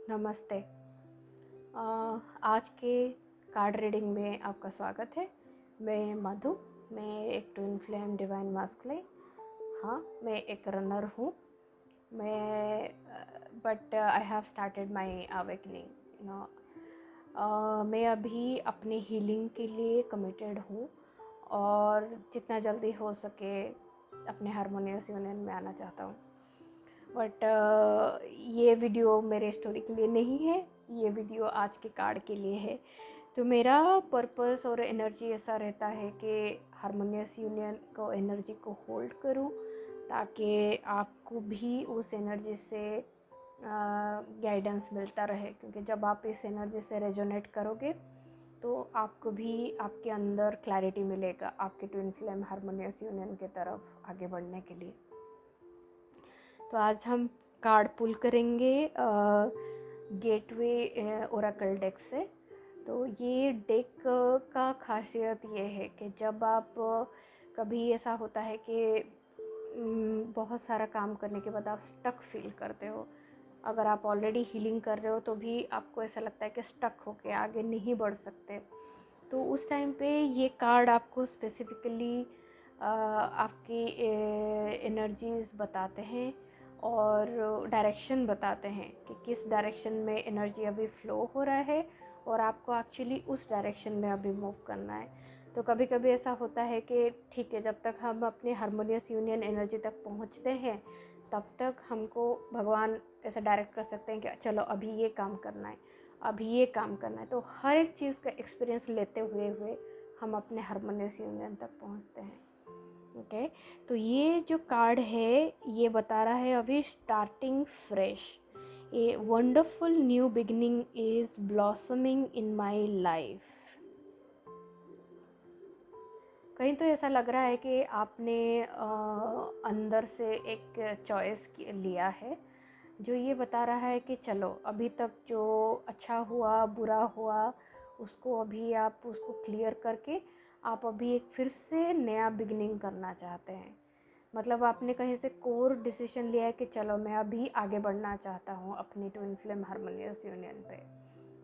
नमस्ते। आज के कार्ड रीडिंग में आपका स्वागत है। मैं मधु, मैं एक ट्विन फ्लेम डिवाइन मास्कुलिन। हाँ, मैं एक रनर हूँ। But I have started my awakening मैं अभी अपने हीलिंग के लिए कमिटेड हूँ और जितना जल्दी हो सके अपने हारमोनियस यूनियन में आना चाहता हूँ। बट ये वीडियो मेरे स्टोरी के लिए नहीं है, ये वीडियो आज के कार्ड के लिए है। तो मेरा पर्पस और एनर्जी ऐसा रहता है कि हारमोनियस यूनियन को एनर्जी को होल्ड करूं ताकि आपको भी उस एनर्जी से गाइडेंस मिलता रहे, क्योंकि जब आप इस एनर्जी से रेजोनेट करोगे तो आपको भी आपके अंदर क्लैरिटी मिलेगा आपके ट्विन फ्लेम हारमोनियस यूनियन की तरफ आगे बढ़ने के लिए। तो आज हम कार्ड पुल करेंगे गेटवे ओरेकल डेक से। तो ये डेक का खासियत ये है कि जब आप कभी ऐसा होता है कि बहुत सारा काम करने के बाद आप स्टक फील करते हो, अगर आप ऑलरेडी हीलिंग कर रहे हो तो भी आपको ऐसा लगता है कि स्टक होके आगे नहीं बढ़ सकते, तो उस टाइम पे ये कार्ड आपको स्पेसिफिकली आपकी एनर्जीज बताते हैं और डायरेक्शन बताते हैं कि किस डायरेक्शन में एनर्जी अभी फ्लो हो रहा है और आपको एक्चुअली उस डायरेक्शन में अभी मूव करना है। तो कभी कभी ऐसा होता है कि ठीक है, जब तक हम अपने हारमोनियस यूनियन एनर्जी तक पहुंचते हैं तब तक हमको भगवान ऐसा डायरेक्ट कर सकते हैं कि चलो अभी ये काम करना है, अभी ये काम करना है। तो हर एक चीज़ का एक्सपीरियंस लेते हुए हुए हम अपने हारमोनियस यूनियन तक पहुंचते हैं। ओके, तो ये जो कार्ड है ये बता रहा है अभी starting fresh, a wonderful new beginning is blossoming in my life. कहीं तो ऐसा लग रहा है कि आपने अंदर से एक चॉइस लिया है जो ये बता रहा है कि चलो अभी तक जो अच्छा हुआ बुरा हुआ उसको अभी आप उसको क्लियर करके आप अभी एक फिर से नया बिगिनिंग करना चाहते हैं। मतलब आपने कहीं से कोर डिसीजन लिया है कि चलो मैं अभी आगे बढ़ना चाहता हूँ अपनी ट्विन फ्लेम हारमोनियस यूनियन पे।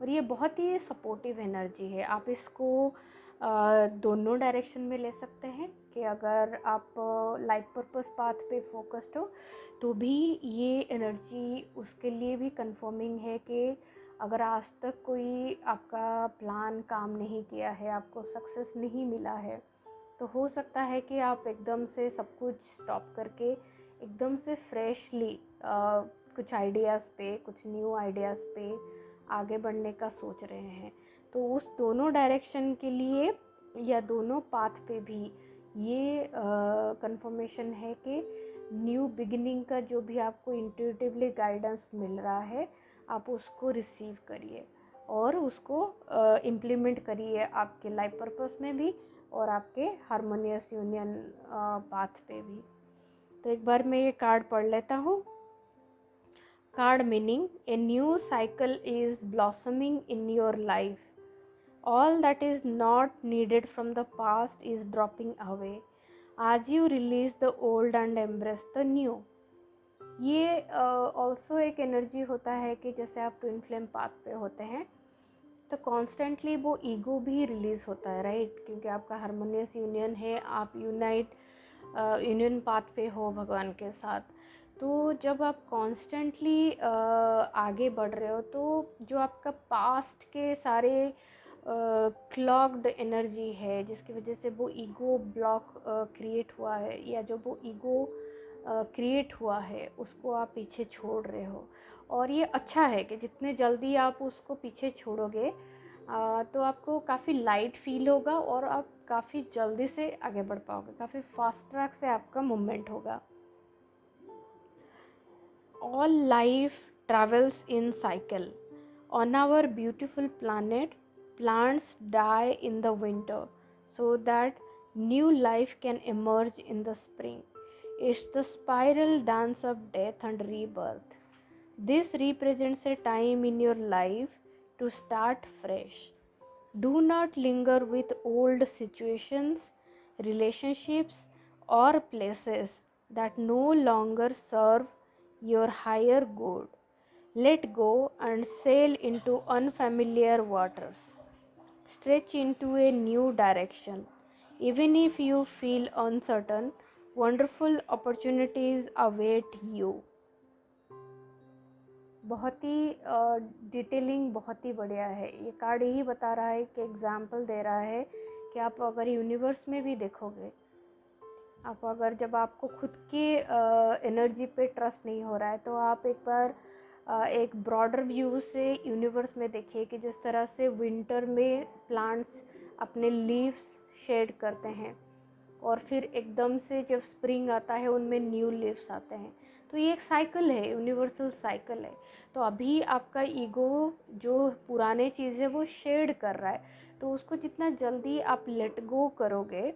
और ये बहुत ही सपोर्टिव एनर्जी है। आप इसको दोनों डायरेक्शन में ले सकते हैं कि अगर आप लाइफ पर्पस पाथ पे फोकस्ड हो तो भी ये एनर्जी उसके लिए भी कंफर्मिंग है कि अगर आज तक कोई आपका प्लान काम नहीं किया है, आपको सक्सेस नहीं मिला है, तो हो सकता है कि आप एकदम से सब कुछ स्टॉप करके एकदम से फ्रेशली कुछ आइडियाज़ पे, कुछ न्यू आइडियाज़ पे आगे बढ़ने का सोच रहे हैं। तो उस दोनों डायरेक्शन के लिए या दोनों पाथ पे भी ये कंफर्मेशन है कि न्यू बिगिनिंग का जो भी आपको इंट्यूटिवली गाइडेंस मिल रहा है आप उसको रिसीव करिए और उसको इम्प्लीमेंट करिए आपके लाइफ पर्पस में भी और आपके हारमोनियस यूनियन पाथ पे भी। तो एक बार मैं ये कार्ड पढ़ लेता हूँ। Card meaning, a new cycle is blossoming in your life, all that is not needed from the past is dropping away as you release the old and embrace the new। ये also एक energy होता है कि जैसे आप twin flame path पे होते हैं तो कॉन्स्टेंटली वो ईगो भी रिलीज़ होता है, राइट? क्योंकि आपका हारमोनियस यूनियन है, आप यूनियन पाथ पे हो भगवान के साथ। तो जब आप कॉन्स्टेंटली आगे बढ़ रहे हो तो जो आपका पास्ट के सारे क्लॉग्ड एनर्जी है जिसकी वजह से वो ईगो ब्लॉक क्रिएट हुआ है या जो वो ईगो क्रिएट हुआ है उसको आप पीछे छोड़ रहे हो। और ये अच्छा है कि जितने जल्दी आप उसको पीछे छोड़ोगे तो आपको काफ़ी लाइट फील होगा और आप काफ़ी जल्दी से आगे बढ़ पाओगे, काफ़ी फास्ट ट्रैक से आपका मूवमेंट होगा। All life travels in cycle. On our beautiful planet, plants die in the winter so that new life can emerge in the spring. It's the spiral dance of death and rebirth. This represents a time in your life to start fresh. Do not linger with old situations, relationships, or places that no longer serve your higher good. Let go and sail into unfamiliar waters. Stretch into a new direction. Even if you feel uncertain, wonderful opportunities await you. बहुत ही detailing बहुत ही बढ़िया है। ये card यही बता रहा है कि एग्जाम्पल दे रहा है कि आप अगर यूनिवर्स में भी देखोगे, आप अगर जब आपको खुद की एनर्जी पे ट्रस्ट नहीं हो रहा है तो आप एक बार एक ब्रॉडर व्यू से यूनिवर्स में देखिए कि जिस तरह से विंटर में प्लांट्स अपने लीव्स शेड करते हैं और फिर एकदम से जब स्प्रिंग आता है उनमें न्यू लीव्स आते हैं। तो ये एक साइकिल है, यूनिवर्सल साइकिल है। तो अभी आपका ईगो जो पुराने चीज़ें वो शेड कर रहा है, तो उसको जितना जल्दी आप लेट गो करोगे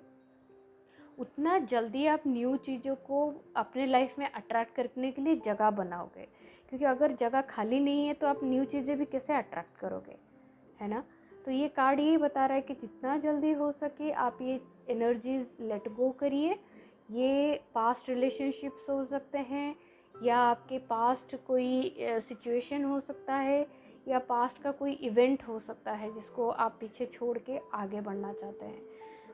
उतना जल्दी आप न्यू चीज़ों को अपने लाइफ में अट्रैक्ट करने के लिए जगह बनाओगे। क्योंकि अगर जगह खाली नहीं है तो आप न्यू चीज़ें भी कैसे अट्रैक्ट करोगे, है ना। तो ये कार्ड यही बता रहा है कि जितना जल्दी हो सके आप ये एनर्जीज लेट गो करिए। ये पास्ट रिलेशनशिप्स हो सकते हैं या आपके पास्ट कोई सिचुएशन हो सकता है या पास्ट का कोई इवेंट हो सकता है जिसको आप पीछे छोड़ के आगे बढ़ना चाहते हैं।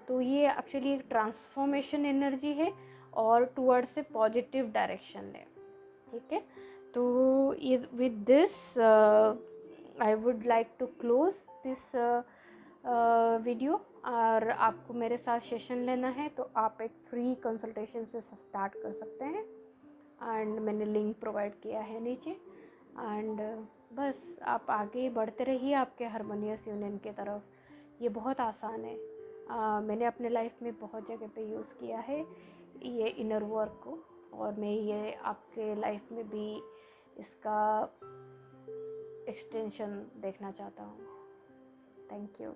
तो ये एक्चुअली एक ट्रांसफॉर्मेशन एनर्जी है और टुवर्ड्स ए पॉजिटिव डायरेक्शन है, ठीक है। तो ये with this I would like to close this video. और आपको मेरे साथ सेशन लेना है तो आप एक फ्री कंसल्टेशन से स्टार्ट कर सकते हैं एंड मैंने लिंक प्रोवाइड किया है नीचे। एंड बस आप आगे बढ़ते रहिए आपके हारमोनियस यूनियन की तरफ। ये बहुत आसान है। मैंने अपने लाइफ में बहुत जगह पे यूज़ किया है ये इनर वर्क को, और मैं ये आपके लाइफ में भी इसका एक्सटेंशन देखना चाहता हूँ। Thank you.